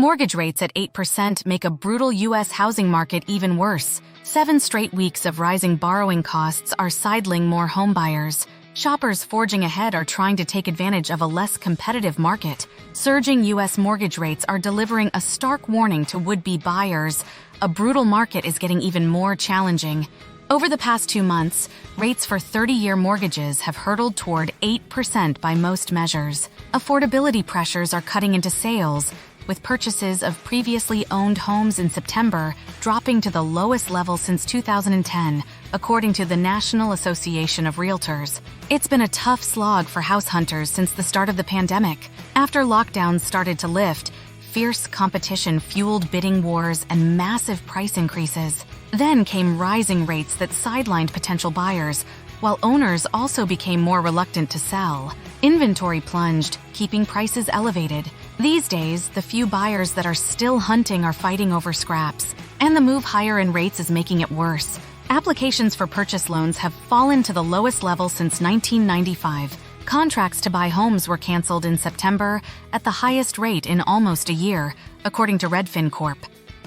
Mortgage rates at 8% make a brutal U.S. housing market even worse. 7 straight weeks of rising borrowing costs are sidling more homebuyers. Shoppers forging ahead are trying to take advantage of a less competitive market. Surging U.S. mortgage rates are delivering a stark warning to would-be buyers. A brutal market is getting even more challenging. Over the past 2 months, rates for 30-year mortgages have hurtled toward 8% by most measures. Affordability pressures are cutting into sales, with purchases of previously owned homes in September dropping to the lowest level since 2010, according to the National Association of Realtors. It's been a tough slog for house hunters since the start of the pandemic. After lockdowns started to lift, fierce competition fueled bidding wars and massive price increases. Then came rising rates that sidelined potential buyers, while owners also became more reluctant to sell. Inventory plunged, keeping prices elevated. These days, the few buyers that are still hunting are fighting over scraps, and the move higher in rates is making it worse. Applications for purchase loans have fallen to the lowest level since 1995. Contracts to buy homes were canceled in September at the highest rate in almost a year, according to Redfin Corp.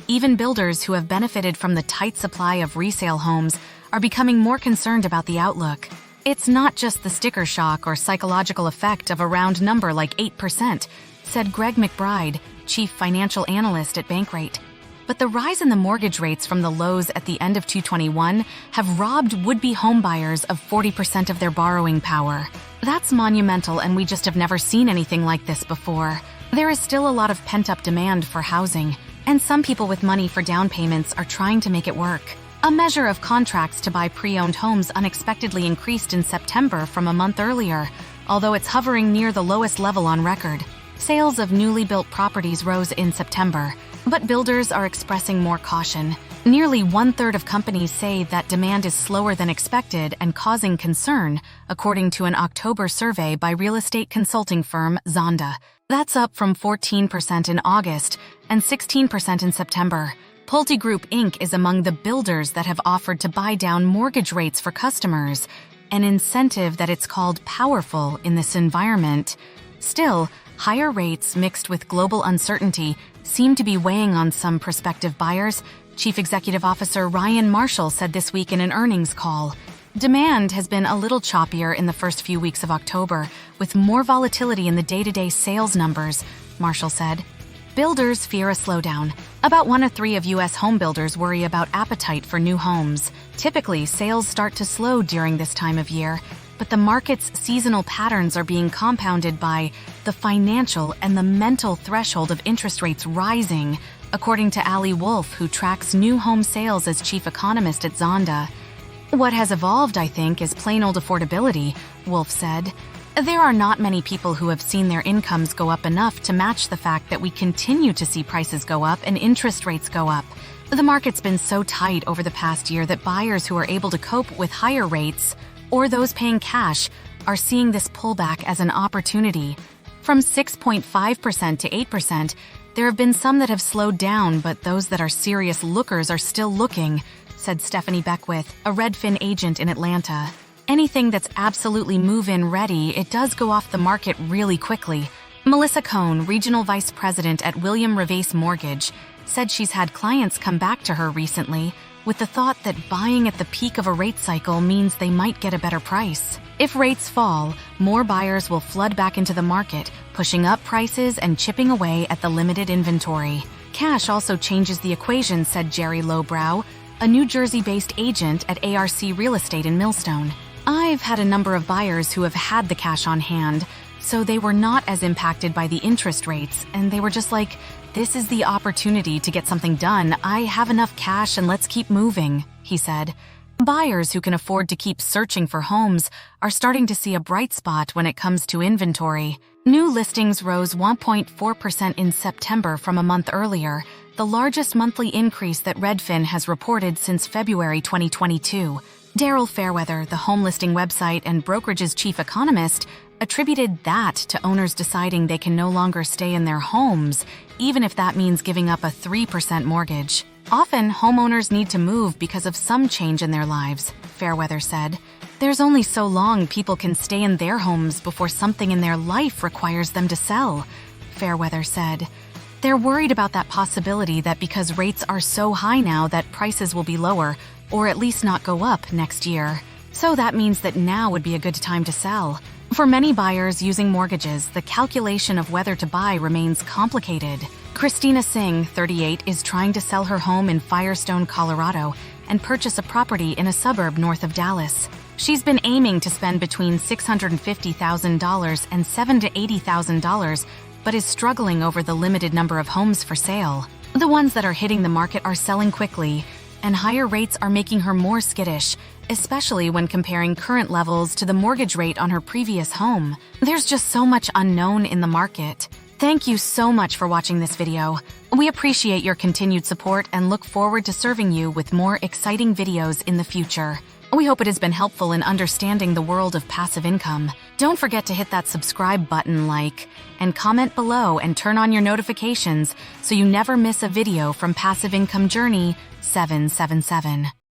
Even builders who have benefited from the tight supply of resale homes are becoming more concerned about the outlook. It's not just the sticker shock or psychological effect of a round number like 8%, said Greg McBride, chief financial analyst at Bankrate. But the rise in the mortgage rates from the lows at the end of 2021 have robbed would-be homebuyers of 40% of their borrowing power. That's monumental, and we just have never seen anything like this before. There is still a lot of pent-up demand for housing, and some people with money for down payments are trying to make it work. A measure of contracts to buy pre-owned homes unexpectedly increased in September from a month earlier, although it's hovering near the lowest level on record. Sales of newly built properties rose in September, but builders are expressing more caution. Nearly 1/3 of companies say that demand is slower than expected and causing concern, according to an October survey by real estate consulting firm Zonda. That's up from 14% in August and 16% in September. PulteGroup Inc. is among the builders that have offered to buy down mortgage rates for customers, an incentive that it's called powerful in this environment. Still, higher rates mixed with global uncertainty seem to be weighing on some prospective buyers, Chief Executive Officer Ryan Marshall said this week in an earnings call. Demand has been a little choppier in the first few weeks of October, with more volatility in the day-to-day sales numbers, Marshall said. Builders fear a slowdown. About 1 of 3 of U.S. home builders worry about appetite for new homes. Typically, sales start to slow during this time of year, but the market's seasonal patterns are being compounded by the financial and the mental threshold of interest rates rising, according to Ali Wolf, who tracks new home sales as chief economist at Zonda. What has evolved, I think, is plain old affordability, Wolf said. There are not many people who have seen their incomes go up enough to match the fact that we continue to see prices go up and interest rates go up. The market's been so tight over the past year that buyers who are able to cope with higher rates, or those paying cash, are seeing this pullback as an opportunity. From 6.5% to 8%, there have been some that have slowed down, but those that are serious lookers are still looking, said Stephanie Beckwith, a Redfin agent in Atlanta. Anything that's absolutely move-in ready, it does go off the market really quickly. Melissa Cohn, regional vice president at William Revace Mortgage, said she's had clients come back to her recently with the thought that buying at the peak of a rate cycle means they might get a better price. If rates fall, more buyers will flood back into the market, pushing up prices and chipping away at the limited inventory. Cash also changes the equation, said Jerry Lowbrow, a New Jersey-based agent at ARC Real Estate in Millstone. I've had a number of buyers who have had the cash on hand, so they were not as impacted by the interest rates, and they were just like, this is the opportunity to get something done. I have enough cash and let's keep moving, he said. Buyers who can afford to keep searching for homes are starting to see a bright spot when it comes to inventory. New listings rose 1.4% in September from a month earlier, the largest monthly increase that Redfin has reported since February 2022. Daryl Fairweather, the home listing website and brokerage's chief economist, attributed that to owners deciding they can no longer stay in their homes, even if that means giving up a 3% mortgage. Often, homeowners need to move because of some change in their lives, Fairweather said. There's only so long people can stay in their homes before something in their life requires them to sell, Fairweather said. They're worried about that possibility that because rates are so high now that prices will be lower, or at least not go up next year. So that means that now would be a good time to sell. For many buyers using mortgages, the calculation of whether to buy remains complicated. Christina Singh, 38, is trying to sell her home in Firestone, Colorado, and purchase a property in a suburb north of Dallas. She's been aiming to spend between $650,000 and $7,000 to $80,000, but is struggling over the limited number of homes for sale. The ones that are hitting the market are selling quickly, and higher rates are making her more skittish, especially when comparing current levels to the mortgage rate on her previous home. There's just so much unknown in the market. Thank you so much for watching this video. We appreciate your continued support and look forward to serving you with more exciting videos in the future. We hope it has been helpful in understanding the world of passive income. Don't forget to hit that subscribe button, and comment below and turn on your notifications so you never miss a video from Passive Income Journey 777.